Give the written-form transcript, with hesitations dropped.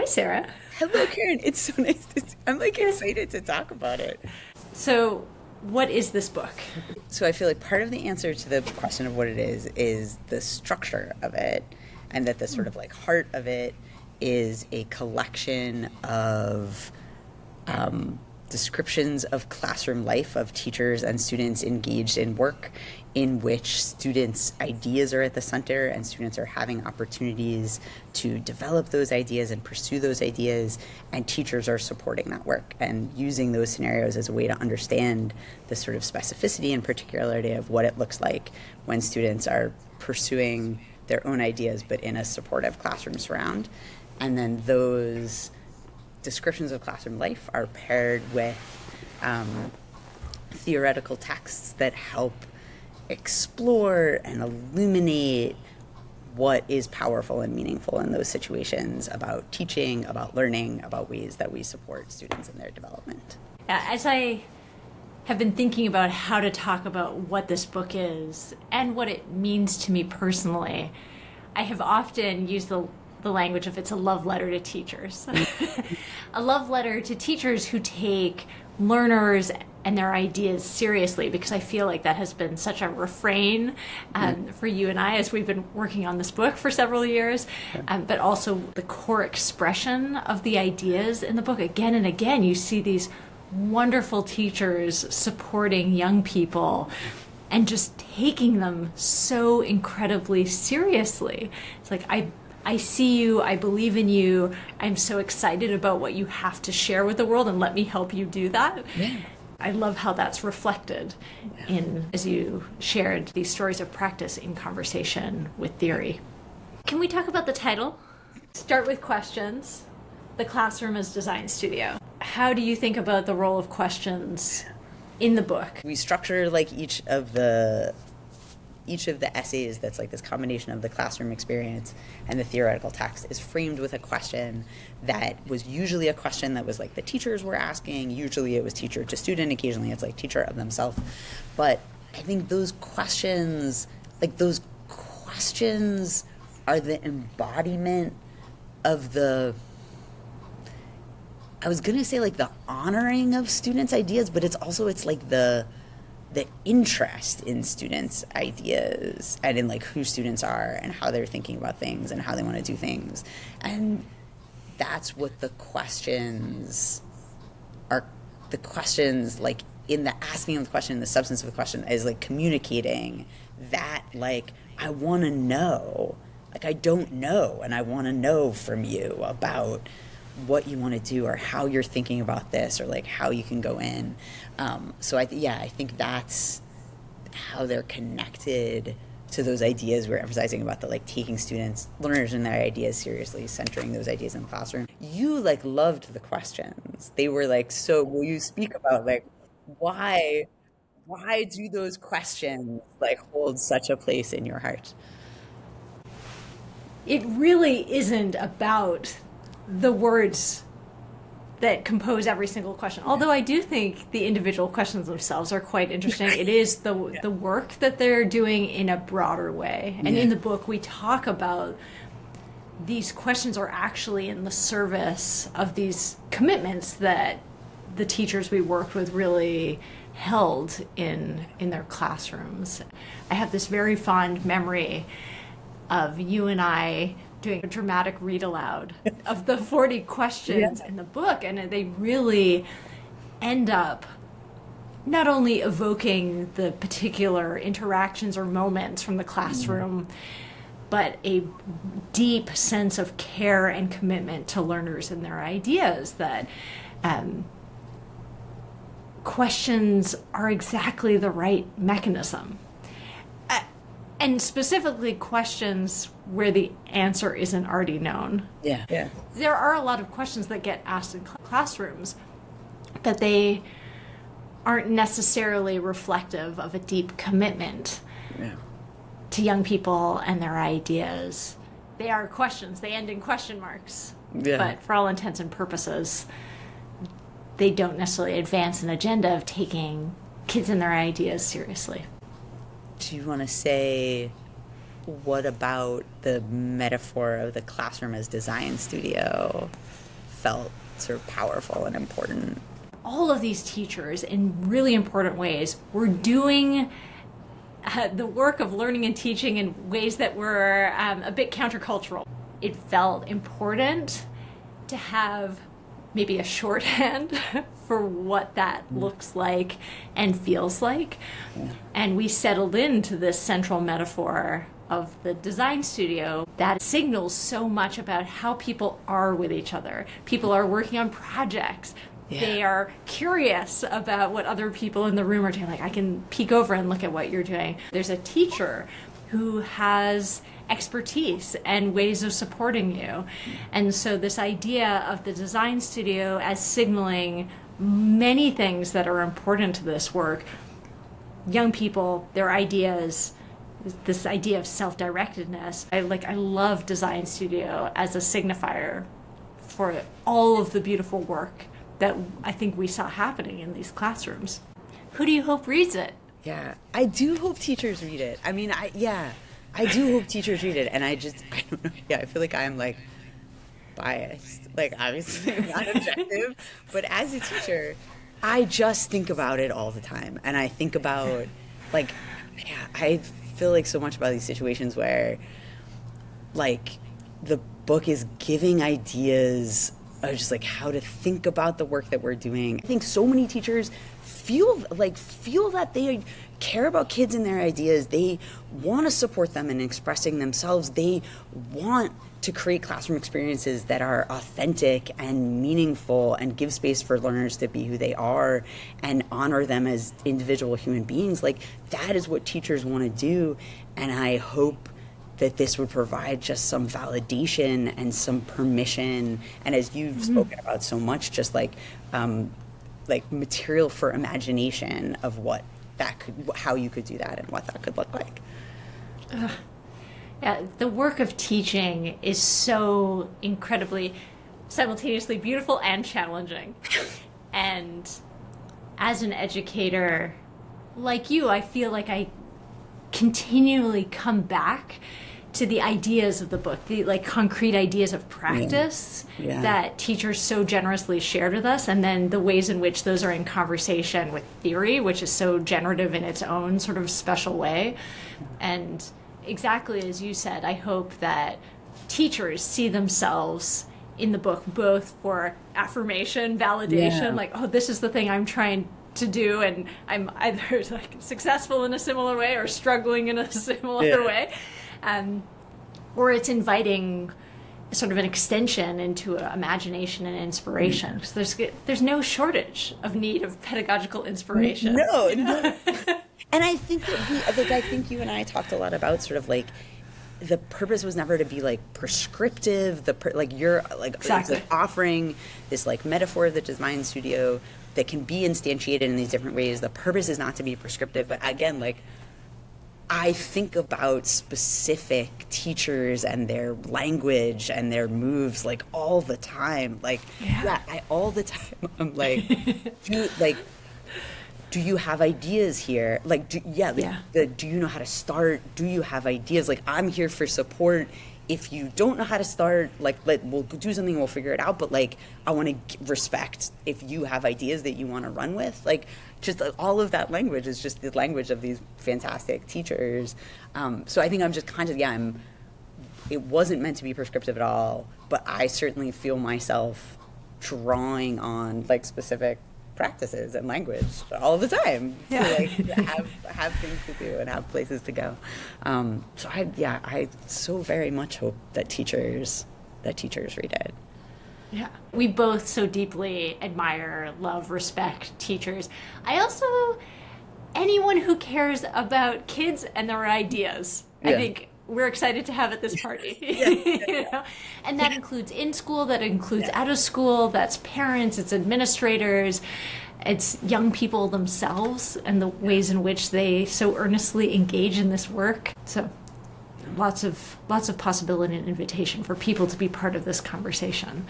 Sarah. Hello, Karen. It's so nice. I'm like excited to talk about it. So, what is this book? So I feel like part of the answer to the question of what it is the structure of it, and that the sort of like heart of it is a collection of descriptions of classroom life of teachers and students engaged in work in which students' ideas are at the center and students are having opportunities to develop those ideas and pursue those ideas, and teachers are supporting that work and using those scenarios as a way to understand the sort of specificity and particularity of what it looks like when students are pursuing their own ideas but in a supportive classroom surround. And then those descriptions of classroom life are paired with theoretical texts that help explore and illuminate what is powerful and meaningful in those situations about teaching, about learning, about ways that we support students in their development. As I have been thinking about how to talk about what this book is and what it means to me personally, I have often used the language of it's a love letter to teachers. A love letter to teachers who take learners and their ideas seriously, because I feel like that has been such a refrain for you and I as we've been working on this book for several years, but also the core expression of the ideas in the book. Again and again, you see these wonderful teachers supporting young people and just taking them so incredibly seriously. It's like, I see you, I believe in you, I'm so excited about what you have to share with the world, and let me help you do that. Yeah. I love how that's reflected in, as you shared, these stories of practice in conversation with theory. Can we talk about the title? Start with questions. The classroom as design studio. How do you think about the role of questions in the book? We structure like each of the essays that's like this combination of the classroom experience and the theoretical text is framed with a question that was usually a question that was like the teachers were asking. Usually it was teacher to student. Occasionally it's like teacher of themselves. But I think those questions are the embodiment of I was going to say like the honoring of students' ideas, but it's like the interest in students' ideas and in like who students are and how they're thinking about things and how they want to do things. And that's what the questions are. The questions, like in the asking of the question, the substance of the question is like communicating that, like, I want to know, like I don't know, and I want to know from you about what you want to do or how you're thinking about this or like how you can go in. So I think that's how they're connected to those ideas we're emphasizing about the like taking learners and their ideas seriously, centering those ideas in the classroom. You like loved the questions. They were like, so will you speak about like why do those questions like hold such a place in your heart? It really isn't about the words that compose every single question. Although I do think the individual questions themselves are quite interesting. It is the work that they're doing in a broader way. And in the book, we talk about these questions are actually in the service of these commitments that the teachers we worked with really held in their classrooms. I have this very fond memory of you and I doing a dramatic read aloud of the 40 questions in the book, and they really end up not only evoking the particular interactions or moments from the classroom, but a deep sense of care and commitment to learners and their ideas, that questions are exactly the right mechanism. And specifically questions where the answer isn't already known. Yeah. There are a lot of questions that get asked in classrooms, but they aren't necessarily reflective of a deep commitment to young people and their ideas. They are questions. They end in question marks. Yeah. But for all intents and purposes, they don't necessarily advance an agenda of taking kids and their ideas seriously. Do you want to say what about the metaphor of the classroom as design studio felt sort of powerful and important? All of these teachers, in really important ways, were doing the work of learning and teaching in ways that were a bit countercultural. It felt important to have maybe a shorthand for what that looks like and feels like. And we settled into this central metaphor of the design studio that signals so much about how people are with each other. People are working on projects. Yeah. They are curious about what other people in the room are doing. Like, I can peek over and look at what you're doing. There's a teacher who has expertise and ways of supporting you. And so this idea of the design studio as signaling many things that are important to this work, young people, their ideas, this idea of self-directedness. I love design studio as a signifier for all of the beautiful work that I think we saw happening in these classrooms. Who do you hope reads it? Yeah, I do hope teachers read it. I mean, I do hope teachers read it. And I don't know. Yeah, I feel like I'm like biased. Like, obviously I'm not objective. But as a teacher, I just think about it all the time. And I think about, like, yeah, I feel like so much about these situations where, like, the book is giving ideas of just like how to think about the work that we're doing. I think so many teachers feel that they care about kids and their ideas. They want to support them in expressing themselves. They want to create classroom experiences that are authentic and meaningful and give space for learners to be who they are and honor them as individual human beings. Like, that is what teachers want to do. And I hope that this would provide just some validation and some permission. And as you've spoken about so much, just like material for imagination of what that could, how you could do that and what that could look like. Yeah, the work of teaching is so incredibly simultaneously beautiful and challenging. And as an educator like you, I feel like I continually come back to the ideas of the book, the like concrete ideas of practice that teachers so generously shared with us, and then the ways in which those are in conversation with theory, which is so generative in its own sort of special way. And exactly as you said, I hope that teachers see themselves in the book both for affirmation, validation, like, oh, this is the thing I'm trying to do, and I'm either like successful in a similar way or struggling in a similar way. Or it's inviting sort of an extension into imagiation and inspiration. Because there's no shortage of need of pedagogical inspiration. No. And I think that I think you and I talked a lot about sort of like the purpose was never to be like prescriptive. You're like exactly offering this like metaphor of the design studio that can be instantiated in these different ways. The purpose is not to be prescriptive, but again, like, I think about specific teachers and their language and their moves like all the time. Like, all the time I'm like, do you have ideas here? Like, do you know how to start? Do you have ideas? Like, I'm here for support. If you don't know how to start, like, we'll do something and we'll figure it out. But like, I want to respect if you have ideas that you want to run with. Like, just all of that language is just the language of these fantastic teachers. So I think I'm just conscious. It wasn't meant to be prescriptive at all, but I certainly feel myself drawing on like specific practices and language all the time to like have things to do and have places to go. So I so very much hope that teachers read it. Yeah, we both so deeply admire, love, respect teachers. I also, anyone who cares about kids and their ideas, I think we're excited to have at this party. You know? And that includes in school, that includes out of school, that's parents, it's administrators, it's young people themselves and the ways in which they so earnestly engage in this work. So lots of possibility and invitation for people to be part of this conversation.